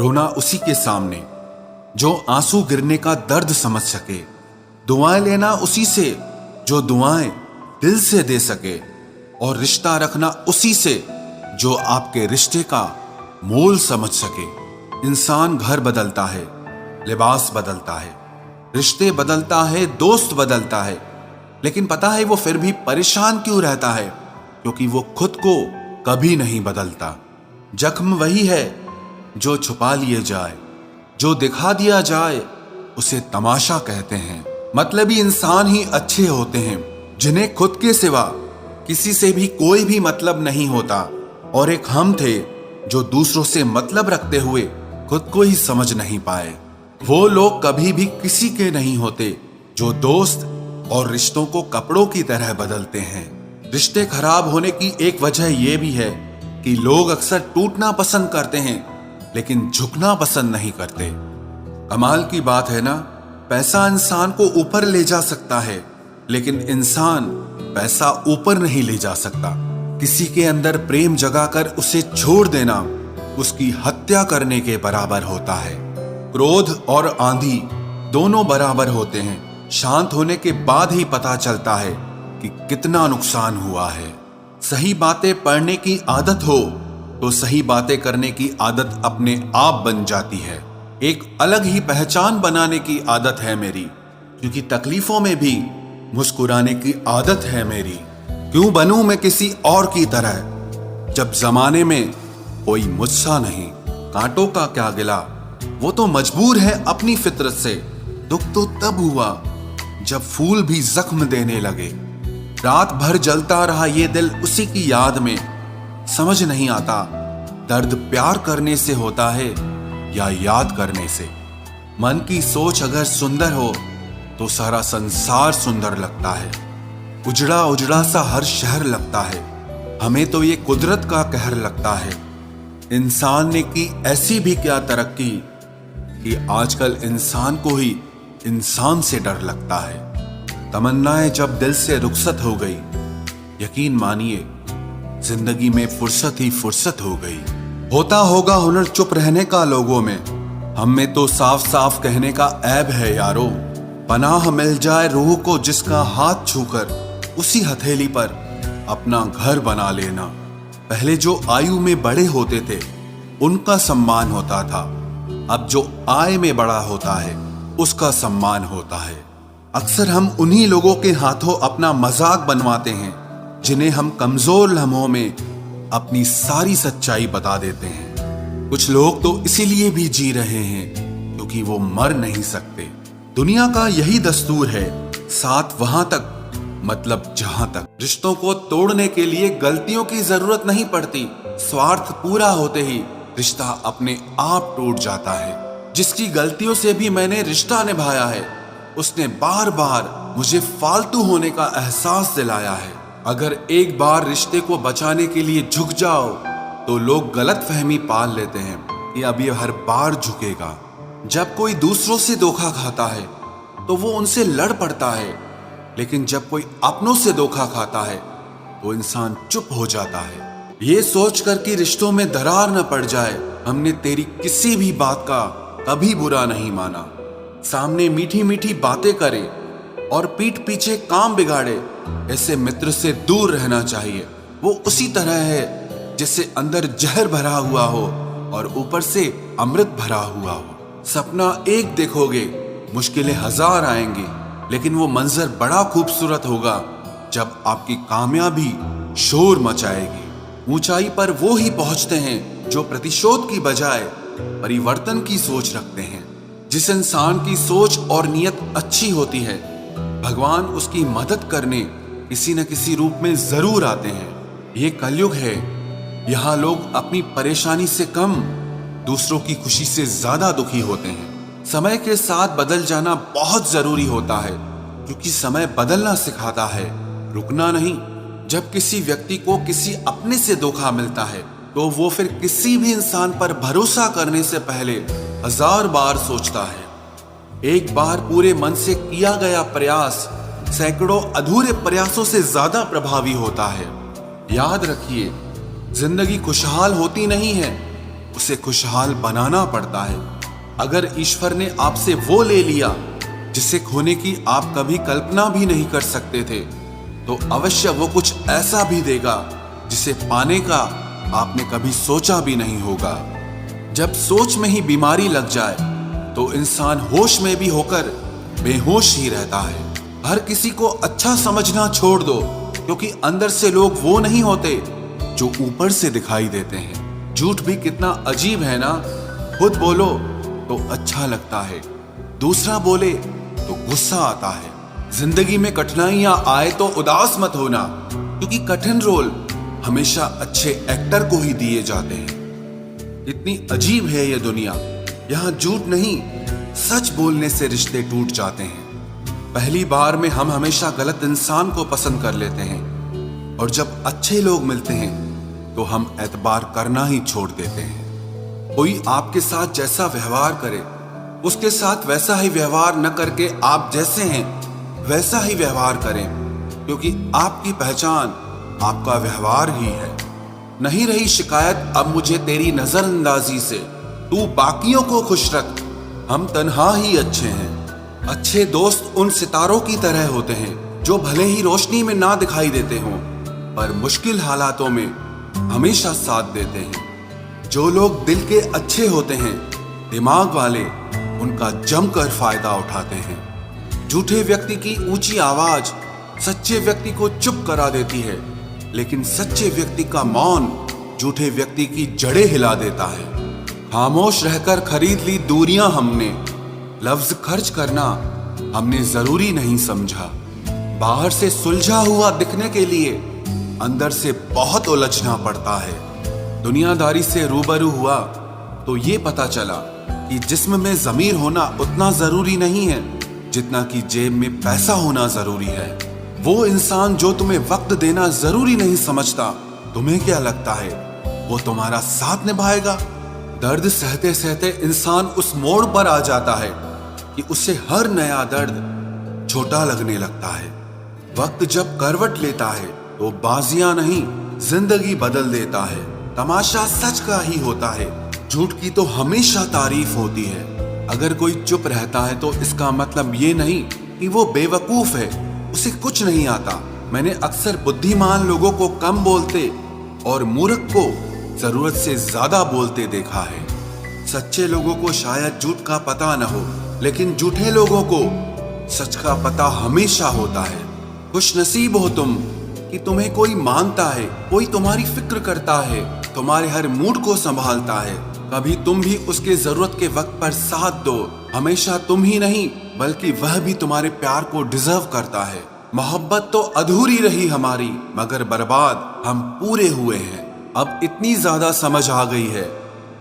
रोना उसी के सामने जो आंसू गिरने का दर्द समझ सके, दुआएं लेना उसी से जो दुआएं दिल से दे सके, और रिश्ता रखना उसी से जो आपके रिश्ते का मोल समझ सके। इंसान घर बदलता है, लिबास बदलता है, रिश्ते बदलता है, दोस्त बदलता है, लेकिन पता है वो फिर भी परेशान क्यों रहता है? क्योंकि वो खुद को कभी नहीं बदलता। जख्म वही है जो छुपा लिए जाए, जो दिखा दिया जाए उसे तमाशा कहते हैं। मतलबी इंसान ही अच्छे होते हैं जिन्हें खुद के सिवा किसी से भी कोई भी मतलब नहीं होता। और एक हम थे जो दूसरों से मतलब रखते हुए खुद को ही समझ नहीं पाए। वो लोग कभी भी किसी के नहीं होते जो दोस्त और रिश्तों को कपड़ों की तरह बदलते हैं। रिश्ते खराब होने की एक वजह यह भी है कि लोग अक्सर टूटना पसंद करते हैं लेकिन झुकना पसंद नहीं करते। कमाल की बात है ना, पैसा इंसान को ऊपर ले जा सकता है लेकिन इंसान पैसा ऊपर नहीं ले जा सकता। किसी के अंदर प्रेम जगाकर उसे छोड़ देना उसकी हत्या करने के बराबर होता है। क्रोध और आंधी दोनों बराबर होते हैं। शांत होने के बाद ही पता चलता है कि कितना नुकसान हुआ है। सही बातें पढ़ने की आदत हो तो सही बातें करने की आदत अपने आप बन जाती है। एक अलग ही पहचान बनाने की आदत है मेरी, क्योंकि तकलीफों में भी मुस्कुराने की आदत है मेरी। क्यों बनूं मैं किसी और की तरह जब जमाने में कोई मुझसा नहीं। कांटों का क्या गिला, वो तो मजबूर है अपनी फितरत से। दुख तो तब हुआ जब फूल भी जख्म देने लगे। रात भर जलता रहा ये दिल उसी की याद में। समझ नहीं आता दर्द प्यार करने से होता है या याद करने से। मन की सोच अगर सुंदर हो तो सारा संसार सुंदर लगता है। उजड़ा उजड़ा सा हर शहर लगता है। हमें तो ये कुदरत का कहर लगता है। इंसान ने की ऐसी भी क्या तरक्की कि आजकल इंसान को ही इंसान से डर लगता है। तमन्नाएं जब दिल से रुखसत हो गई, यकीन मानिए जिंदगी में फुर्सत ही फुर्सत हो गई। होता होगा हुनर चुप रहने का लोगों में, हम में तो साफ साफ कहने का ऐब है यारो। पनाह मिल जाए रूह को जिसका हाथ छूकर उसी हथेली पर अपना घर बना लेना। पहले जो आयु में बड़े होते थे उनका सम्मान होता था, अब जो आय में बड़ा होता है उसका सम्मान होता है। अक्सर हम उन्हीं लोगों के हाथों अपना मजाक बनवाते हैं जिन्हें हम कमजोर लम्हों में अपनी सारी सच्चाई बता देते हैं। कुछ लोग तो इसीलिए भी जी रहे हैं क्योंकि वो मर नहीं सकते। दुनिया का यही दस्तूर है, साथ वहां तक मतलब जहां तक। रिश्तों को तोड़ने के लिए गलतियों की जरूरत नहीं पड़ती। स्वार्थ पूरा होते ही रिश्ता अपने आप टूट जाता है। जिसकी गलतियों से भी मैंने रिश्ता निभाया है उसने बार बार मुझे फालतू होने का एहसास दिलाया है। अगर एक बार रिश्ते को बचाने के लिए झुक जाओ तो लोग गलत फहमी पाल लेते हैं कि अब ये हर बार झुकेगा। जब कोई दूसरों से धोखा खाता है तो वो उनसे लड़ पड़ता है, लेकिन जब कोई अपनों से धोखा खाता है तो इंसान चुप हो जाता है। ये सोचकर कि रिश्तों में दरार न पड़ जाए, हमने तेरी किसी भी बात का कभी बुरा नहीं माना। सामने मीठी मीठी बातें करे और पीठ पीछे काम बिगाड़े, ऐसे मित्र से दूर रहना चाहिए। वो उसी तरह है जिससे अंदर जहर भरा हुआ हो और ऊपर से अमृत भरा हुआ हो। सपना एक देखोगे, मुश्किलें हजार आएंगी, लेकिन वो मंजर बड़ा खूबसूरत होगा जब आपकी कामयाबी शोर मचाएगी। ऊंचाई पर वो ही पहुंचते हैं जो प्रतिशोध की बजाय परिवर्तन की सोच रखते हैं। जिस इंसान की सोच और नियत अच्छी होती है, भगवान उसकी मदद करने किसी न किसी रूप में जरूर आते हैं। ये कलयुग है, यहाँ लोग अपनी परेशानी से कम दूसरों की खुशी से ज्यादा दुखी होते हैं। समय के साथ बदल जाना बहुत जरूरी होता है, क्योंकि समय बदलना सिखाता है, रुकना नहीं। जब किसी व्यक्ति को किसी अपने से धोखा मिलता है तो वो फिर किसी भी इंसान पर भरोसा करने से पहले 1000 बार सोचता है। एक बार पूरे मन से किया गया प्रयास सैकड़ों अधूरे प्रयासों से ज्यादा प्रभावी होता है। याद रखिए, जिंदगी खुशहाल होती नहीं है, उसे खुशहाल बनाना पड़ता है। अगर ईश्वर ने आपसे वो ले लिया जिसे खोने की आप कभी कल्पना भी नहीं कर सकते थे, तो अवश्य वो कुछ ऐसा भी देगा जिसे पाने का आपने कभी सोचा भी नहीं होगा। जब सोच में ही बीमारी लग जाए तो इंसान होश में भी होकर बेहोश ही रहता है। हर किसी को अच्छा समझना छोड़ दो, क्योंकि अंदर से लोग वो नहीं होते जो ऊपर से दिखाई देते हैं। झूठ भी कितना अजीब है ना। खुद बोलो तो अच्छा लगता है, दूसरा बोले तो गुस्सा आता है। जिंदगी में कठिनाइयां आए तो उदास मत होना, क्योंकि कठिन रोल हमेशा अच्छे एक्टर को ही दिए जाते हैं। इतनी अजीब है ये दुनिया। यहाँ झूठ नहीं, सच बोलने से रिश्ते टूट जाते हैं। पहली बार में हम हमेशा गलत इंसान को पसंद कर लेते हैं, और जब अच्छे लोग मिलते हैं तो हम एतबार करना ही छोड़ देते हैं। कोई आपके साथ जैसा व्यवहार करे, उसके साथ वैसा ही व्यवहार न करके आप जैसे हैं वैसा ही व्यवहार करें, क्योंकि आपकी पहचान आपका व्यवहार ही है। नहीं रही शिकायत अब मुझे तेरी नजरअंदाजी से, तू बाकियों को खुश रख, हम तन्हा ही अच्छे हैं। अच्छे दोस्त उन सितारों की तरह होते हैं जो भले ही रोशनी में ना दिखाई देते हों, पर मुश्किल हालातों में हमेशा साथ देते हैं। जो लोग दिल के अच्छे होते हैं, दिमाग वाले, उनका जमकर फायदा उठाते हैं। झूठे व्यक्ति की ऊंची आवाज सच्चे व्यक्ति को चुप करा देती है, लेकिन सच्चे व्यक्ति का मौन झूठे व्यक्ति की जड़ें हिला देता है। खामोश रहकर खरीद ली दूरियां हमने, लफ्ज खर्च करना हमने जरूरी नहीं समझा। बाहर से सुलझा हुआ दिखने के लिए अंदर से बहुत उलझना पड़ता है। दुनियादारी से रूबरू हुआ तो ये पता चला कि जिस्म में ज़मीर होना उतना जरूरी नहीं है जितना कि जेब में पैसा होना जरूरी है। वो इंसान जो तुम्हें वक्त देना जरूरी नहीं समझता, तुम्हें क्या लगता है वो तुम्हारा साथ निभाएगा? दर्द सहते सहते इंसान उस मोड़ पर आ जाता है कि उसे हर नया दर्द छोटा लगने लगता है। वक्त जब करवट लेता है तो बाजियां नहीं, जिंदगी बदल देता है। तमाशा सच का ही होता है, झूठ की तो हमेशा तारीफ होती है। अगर कोई चुप रहता है तो इसका मतलब ये नहीं कि वो बेवकूफ है, उसे कुछ नहीं आता। मैंने अक्सर बुद्धिमान लोगों को कम बोलते और मूर्ख को जरूरत से ज्यादा बोलते देखा है। सच्चे लोगों को शायद झूठ का पता न हो, लेकिन झूठे लोगों को सच का पता हमेशा होता है। खुश नसीब हो तुम कि तुम्हें कोई मानता है, कोई तुम्हारी फिक्र करता है, तुम्हारे हर मूड को संभालता है। कभी तुम भी उसके जरूरत के वक्त पर साथ दो। हमेशा तुम ही नहीं बल्कि वह भी तुम्हारे प्यार को डिजर्व करता है। मोहब्बत तो अधूरी रही हमारी, मगर बर्बाद हम पूरे हुए हैं। अब इतनी ज्यादा समझ आ गई है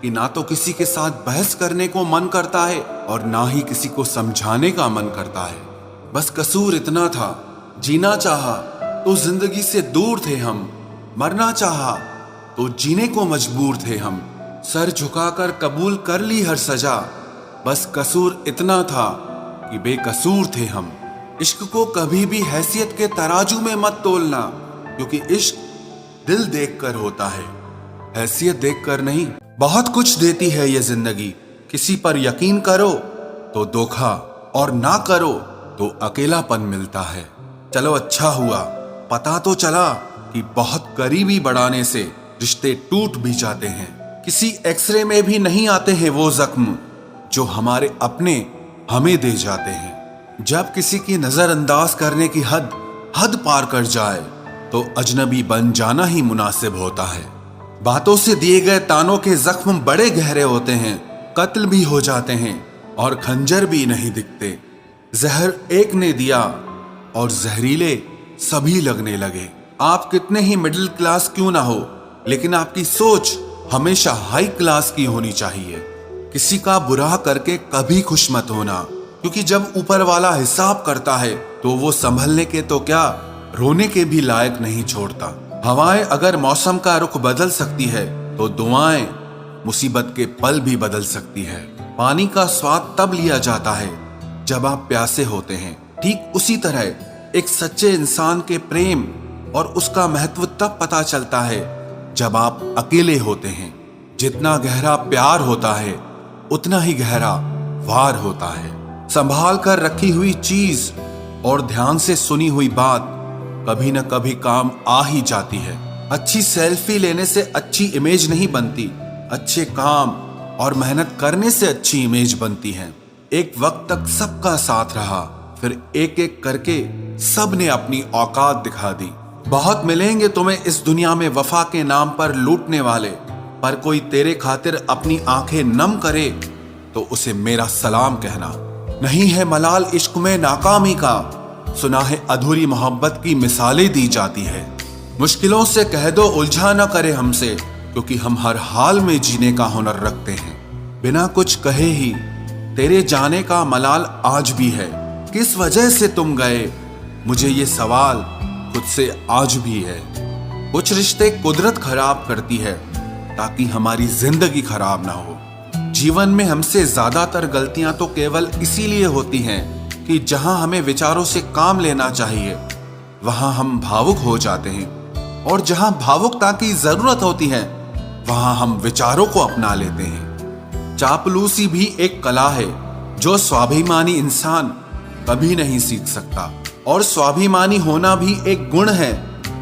कि ना तो किसी के साथ बहस करने को मन करता है और ना ही किसी को समझाने का मन करता है। बस कसूर इतना था, जीना चाहा तो जिंदगी से दूर थे हम, मरना चाहा तो जीने को मजबूर थे हम। सर झुकाकर कबूल कर ली हर सजा, बस कसूर इतना था कि बेकसूर थे हम। इश्क को कभी भी हैसियत के तराजू में मत तोलना, क्योंकि इश्क दिल देखकर होता है, हैसियत देखकर नहीं। बहुत कुछ देती है ये जिंदगी, किसी पर यकीन करो तो धोखा और ना करो तो अकेलापन मिलता है। चलो अच्छा हुआ पता तो चला कि बहुत करीबी बढ़ाने से रिश्ते टूट भी जाते हैं। किसी एक्सरे में भी नहीं आते हैं वो जख्म जो हमारे अपने हमें दे जाते हैं। जब किसी की नजरअंदाज करने की हद पार कर जाए तो अजनबी बन जाना ही मुनासिब होता है। बातों से दिए गए तानों के जख्म बड़े गहरे होते हैं, कत्ल भी हो जाते हैं और खंजर भी नहीं दिखते। जहर एक ने दिया और जहरीले सभी लगने लगे। आप कितने ही मिडिल क्लास क्यों ना हो, लेकिन आपकी सोच हमेशा हाई क्लास की होनी चाहिए। किसी का बुरा करके कभी खुश मत होना, क्योंकि जब ऊपर वाला हिसाब करता है तो वो संभलने के तो क्या, रोने के भी लायक नहीं छोड़ता। हवाएं अगर मौसम का रुख बदल सकती है तो दुआएं मुसीबत के पल भी बदल सकती है। पानी का स्वाद तब लिया जाता है जब आप प्यासे होते हैं। ठीक उसी तरह एक सच्चे इंसान के प्रेम और उसका महत्व तब पता चलता है जब आप अकेले होते हैं। जितना गहरा प्यार होता है उतना ही गहरा वार होता है। संभाल कर रखी हुई चीज और ध्यान से सुनी हुई बात कभी न कभी काम आ ही जाती है। अच्छी सेल्फी लेने से अच्छी इमेज नहीं बनती, अच्छे काम और मेहनत करने से अच्छी इमेज बनती है। एक वक्त तक सबका साथ रहा, फिर एक एक करके सब ने अपनी औकात दिखा दी। बहुत मिलेंगे तुम्हें इस दुनिया में वफा के नाम पर लूटने वाले, पर कोई तेरे खातिर अपनी आंखें नम करे तो उसे मेरा सलाम कहना। नहीं है मलाल इश्क में नाकामी का, सुना है अधूरी मोहब्बत की मिसालें दी जाती है। मुश्किलों से कह दो उलझा न करे हमसे, क्योंकि हम हर हाल में जीने का हुनर रखते हैं। बिना कुछ कहे ही तेरे जाने का मलाल आज भी है। किस वजह से तुम गए, मुझे ये सवाल खुद से आज भी है। कुछ रिश्ते कुदरत खराब करती है ताकि हमारी जिंदगी खराब ना हो। जीवन में हमसे ज्यादातर गलतियां तो केवल इसीलिए होती हैं कि जहां हमें विचारों से काम लेना चाहिए वहां हम भावुक हो जाते हैं, और जहां भावुकता की जरूरत होती है वहां हम विचारों को अपना लेते हैं। चापलूसी भी एक कला है जो स्वाभिमानी इंसान कभी नहीं सीख सकता, और स्वाभिमानी होना भी एक गुण है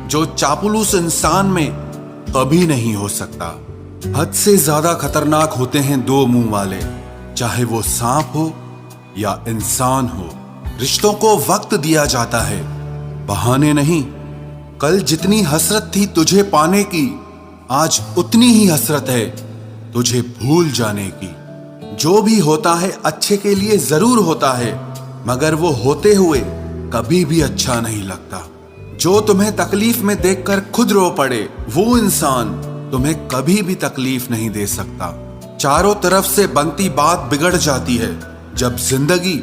जो चापलूस इंसान में कभी नहीं हो सकता। हद से ज्यादा खतरनाक होते हैं दो मुंह वाले, चाहे वो सांप हो या इंसान हो। रिश्तों को वक्त दिया जाता है, बहाने नहीं। कल जितनी हसरत थी तुझे पाने की, आज उतनी ही हसरत है तुझे भूल जाने की। जो भी होता है अच्छे के लिए जरूर होता है, मगर वो होते हुए कभी भी अच्छा नहीं लगता। जो तुम्हें तकलीफ में देखकर खुद रो पड़े, वो इंसान तुम्हें कभी भी तकलीफ नहीं दे सकता। चारों तरफ से बनती बात बिगड़ जाती है जब जिंदगी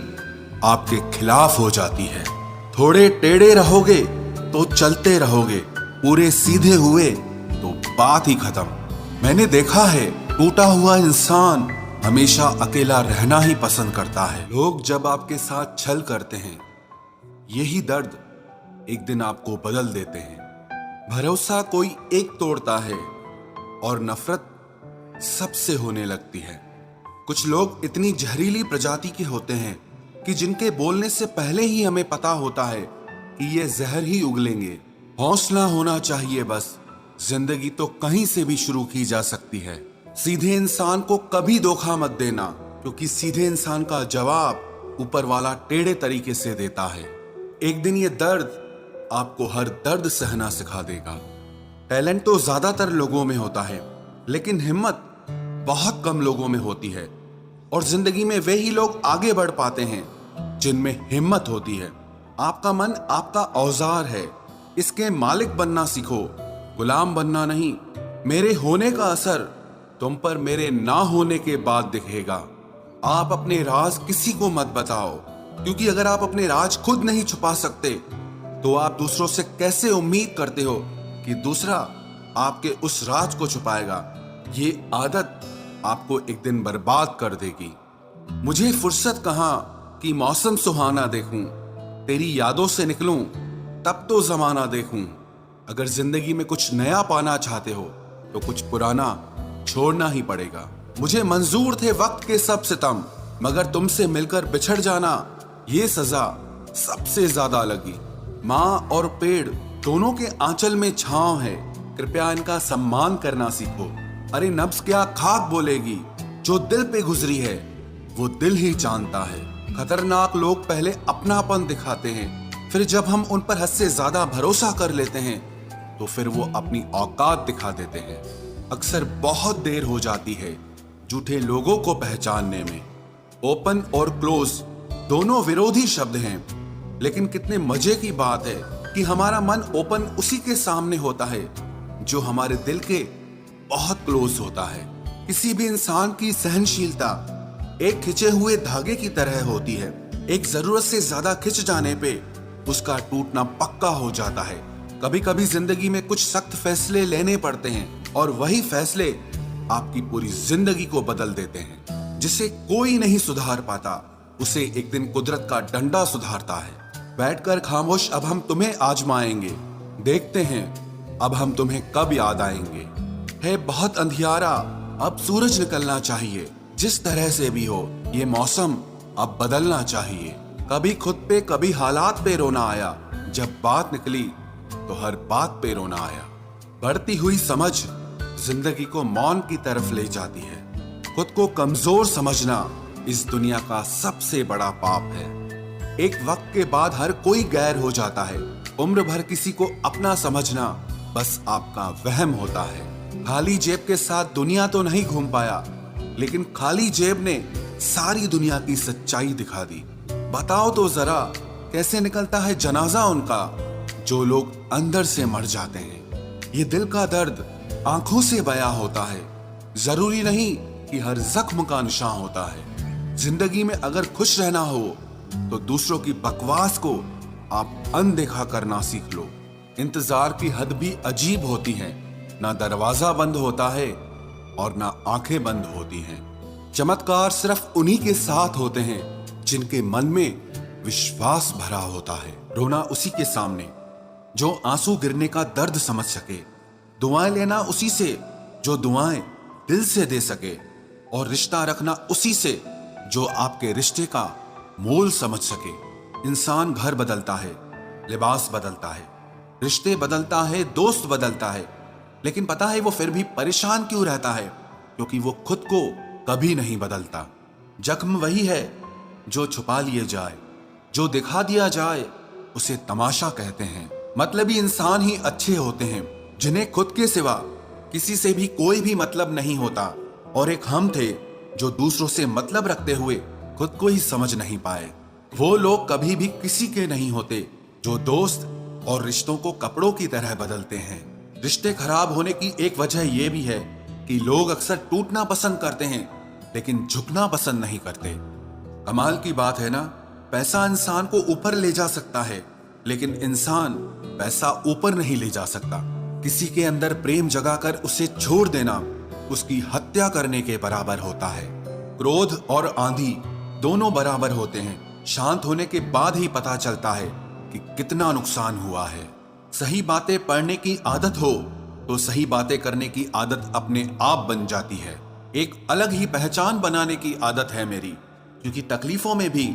आपके खिलाफ हो जाती है। थोड़े टेढ़े रहोगे तो चलते रहोगे, पूरे सीधे हुए तो बात ही खत्म। मैंने देखा है टूटा हुआ इंसान हमेशा अकेला रहना ही पसंद करता है। लोग जब आपके साथ छल करते हैं, यही दर्द एक दिन आपको बदल देते हैं। भरोसा कोई एक तोड़ता है और नफरत सबसे होने लगती है। कुछ लोग इतनी जहरीली प्रजाति के होते हैं कि जिनके बोलने से पहले ही हमें पता होता है कि ये जहर ही उगलेंगे। हौसला होना चाहिए बस, जिंदगी तो कहीं से भी शुरू की जा सकती है। सीधे इंसान को कभी धोखा मत देना, क्योंकि सीधे इंसान का जवाब ऊपर वाला टेढ़े तरीके से देता है। एक दिन ये दर्द आपको हर दर्द सहना सिखा देगा। टैलेंट तो ज्यादातर लोगों में होता है, लेकिन हिम्मत बहुत कम लोगों में होती है। और जिंदगी में वे ही लोग आगे बढ़ पाते हैं जिनमें हिम्मत होती है। आपका मन आपका औजार है, इसके मालिक बनना सीखो, गुलाम बनना नहीं। मेरे होने का असर तुम पर मेरे ना होने के बाद दिखेगा। आप अपने राज किसी को मत बताओ, क्योंकि अगर आप अपने राज खुद नहीं छुपा सकते तो आप दूसरों से कैसे उम्मीद करते हो कि दूसरा आपके उस राज को छुपाएगा। ये आदत आपको एक दिन बर्बाद कर देगी। मुझे फुर्सत कहां कि मौसम सुहाना देखूं, तेरी यादों से निकलूं तब तो जमाना देखूं। अगर जिंदगी में कुछ नया पाना चाहते हो तो कुछ पुराना छोड़ना ही पड़ेगा। मुझे मंजूर थे वक्त के सब सितम, मगर तुमसे मिलकर बिछड़ जाना ये सजा सबसे ज्यादा लगी। माँ और पेड़ दोनों के आंचल में छांव है, कृपया इनका सम्मान करना सीखो। अरे नब्ज क्या खाक बोलेगी, जो दिल पे गुजरी है वो दिल ही जानता है। खतरनाक लोग पहले अपनापन दिखाते हैं, फिर जब हम उन पर हद से ज्यादा भरोसा कर लेते हैं तो फिर वो अपनी औकात दिखा देते हैं। अक्सर बहुत देर हो जाती है झूठे लोगों को पहचानने में। ओपन और क्लोज दोनों विरोधी शब्द हैं, लेकिन कितने मजे की बात है कि हमारा मन ओपन उसी के सामने होता है जो हमारे दिल के बहुत क्लोज होता है। किसी भी इंसान की सहनशीलता एक खिंचे हुए धागे की तरह होती है। एक जरूरत से ज्यादा खिंच जाने पे उसका टूटना पक्का हो जाता है। कभी कभी जिंदगी में कुछ सख्त फैसले लेने पड़ते हैं और वही फैसले आपकी पूरी जिंदगी को बदल देते हैं। जिसे कोई नहीं सुधार पाता उसे एक दिन कुदरत का डंडा सुधारता है। बैठकर खामोश अब हम तुम्हें आजमाएंगे, देखते हैं अब हम तुम्हें कब याद आएंगे। है बहुत अंधियारा अब सूरज निकलना चाहिए, जिस तरह से भी हो ये मौसम अब बदलना चाहिए। कभी खुद पे कभी हालात पे रोना आया, जब बात निकली तो हर बात पे रोना आया। बढ़ती हुई समझ जिंदगी को मौन की तरफ ले जाती है। खुद को कमजोर समझना इस दुनिया का सबसे बड़ा पाप है। एक वक्त के बाद हर कोई गैर हो जाता है। उम्र भर किसी को अपना समझना बस आपका वहम होता है। खाली जेब के साथ दुनिया तो नहीं घूम पाया, लेकिन खाली जेब ने सारी दुनिया की सच्चाई दिखा दी। बताओ तो जरा कैसे निकलता है जनाजा उनका जो लोग अंदर से मर जाते हैं। ये दिल का दर्द आंखों से बयां होता है। जरूरी नहीं कि हर जख्म का निशान होता है। जिंदगी में अगर खुश रहना हो तो दूसरों की बकवास को आप अनदेखा करना सीख लो। इंतजार की हद भी अजीब होती है। ना दरवाजा बंद होता है और ना आंखें बंद होती हैं। चमत्कार सिर्फ उन्हीं के साथ होते हैं जिनके मन में विश्वास भरा होता है। रोना उसी के सामने जो आंसू गिरने का दर्द समझ सके। दुआएं लेना उसी से जो दुआएं दिल से दे सके। और रिश्ता रखना उसी से जो आपके रिश्ते का मोल समझ सके। इंसान घर बदलता है, लिबास बदलता है, रिश्ते बदलता है, दोस्त बदलता है, लेकिन पता है वो फिर भी परेशान क्यों रहता है? क्योंकि वो खुद को कभी नहीं बदलता। जख्म वही है जो छुपा लिए जाए, जो दिखा दिया जाए उसे तमाशा कहते हैं। मतलबी इंसान ही अच्छे होते हैं जिन्हें खुद के सिवा किसी से भी कोई भी मतलब नहीं होता। और एक हम थे जो दूसरों से मतलब रखते हुए खुद को ही समझ नहीं पाए। वो लोग कभी भी किसी के नहीं होते जो दोस्त और रिश्तों को कपड़ों की तरह बदलते हैं। रिश्ते खराब होने की एक वजह यह भी है कि लोग अक्सर टूटना पसंद करते हैं लेकिन झुकना पसंद नहीं करते। कमाल की बात है ना, पैसा इंसान को ऊपर ले जा सकता है लेकिन इंसान पैसा ऊपर नहीं ले जा सकता। किसी के अंदर प्रेम जगाकर उसे छोड़ देना उसकी हत्या करने के बराबर होता है। क्रोध और आंधी दोनों बराबर होते हैं। शांत होने के बाद ही पता चलता है कि कितना नुकसान हुआ है। सही बातें पढ़ने की आदत हो तो सही बातें करने की आदत अपने आप बन जाती है। एक अलग ही पहचान बनाने की आदत है मेरी, क्योंकि तकलीफों में भी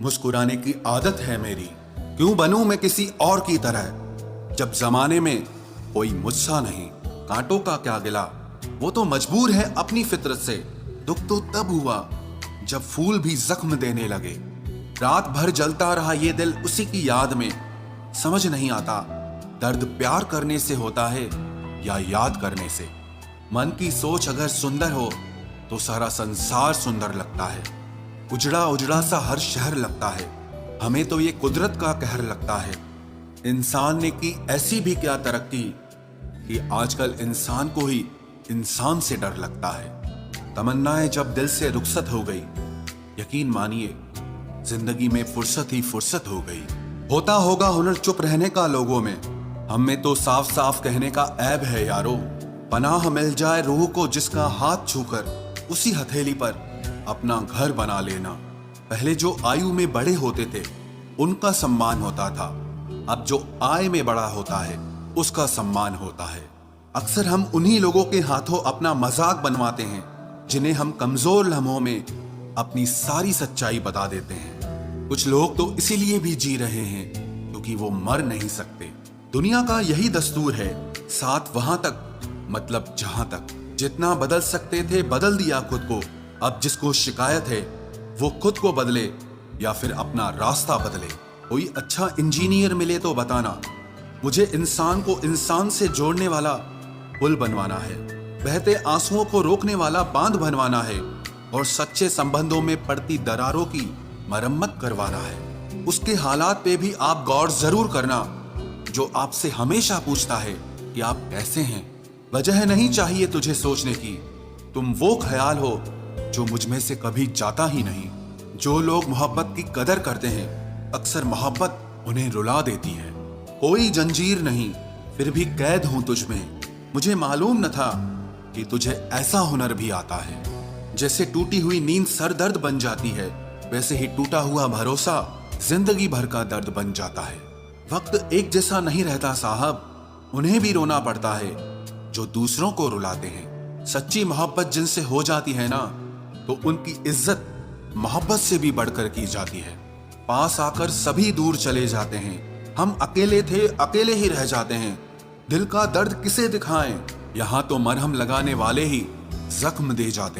मुस्कुराने की आदत है मेरी। क्यों बनूं मैं किसी और की तरह जब जमाने में कोई मुझसा नहीं। कांटों का क्या गिला, वो तो मजबूर है अपनी फितरत से। दुख तो तब हुआ जब फूल भी जख्म देने लगे। रात भर जलता रहा ये दिल उसी की याद में। समझ नहीं आता दर्द प्यार करने से होता है या याद करने से। मन की सोच अगर सुंदर हो तो सारा संसार सुंदर लगता है। उजड़ा उजड़ा सा हर शहर लगता है। हमें तो ये कुदरत का कहर लगता है। इंसान ने की ऐसी भी क्या तरक्की कि आजकल इंसान को ही इंसान से डर लगता है। तमन्नाएं जब दिल से रुखसत हो गई, यकीन मानिए जिंदगी में फुर्सत ही फुर्सत हो गई। होता होगा हुनर चुप रहने का लोगों में, हम में तो साफ साफ कहने का ऐब है यारो। पनाह मिल जाए रूह को जिसका हाथ छूकर उसी हथेली पर अपना घर बना लेना। पहले जो आयु में बड़े होते थे उनका सम्मान होता था, अब जो आय में बड़ा होता है उसका सम्मान होता है। अक्सर हम उन्हीं लोगों के हाथों अपना मजाक बनवाते हैं जिन्हें हम कमजोर लम्हों में अपनी सारी सच्चाई बता देते हैं। कुछ लोग तो इसीलिए भी जी रहे हैं क्योंकि वो मर नहीं सकते। दुनिया का यही दस्तूर है, साथ वहां तक मतलब जहां तक। जितना बदल सकते थे बदल दिया खुद को। अब जिसको शिकायत है वो खुद को बदले या फिर अपना रास्ता बदले। कोई अच्छा इंजीनियर मिले तो बताना, मुझे इंसान को इंसान से जोड़ने वाला पुल बनवाना है। बहते आंसुओं को रोकने वाला बांध बनवाना है और सच्चे संबंधों में पड़ती दरारों की मरम्मत करवाना है। उसके हालात पे भी आप गौर जरूर करना जो आपसे हमेशा पूछता है कि आप कैसे हैं। वजह नहीं चाहिए तुझे सोचने की, तुम वो ख्याल हो जो मुझ में से कभी जाता ही नहीं। जो लोग मोहब्बत की कदर करते हैं अक्सर मोहब्बत उन्हें रुला देती है। कोई जंजीर नहीं फिर भी कैद हूं तुझ में। मुझे मालूम न था कि तुझे ऐसा हुनर भी आता है। जैसे टूटी हुई नींद सर दर्द बन जाती है, वैसे ही टूटा हुआ भरोसा जिंदगी भर का दर्द बन जाता है। वक्त एक जैसा नहीं रहता साहब, उन्हें भी रोना पड़ता है जो दूसरों को रुलाते हैं। सच्ची मोहब्बत जिनसे हो जाती है ना, तो उनकी इज्जत मोहब्बत से भी बढ़कर की जाती है। पास आकर सभी दूर चले जाते हैं, हम अकेले थे अकेले ही रह जाते हैं। दिल का दर्द किसे दिखाएं, यहां तो मरहम लगाने वाले ही जख्म दे जाते हैं।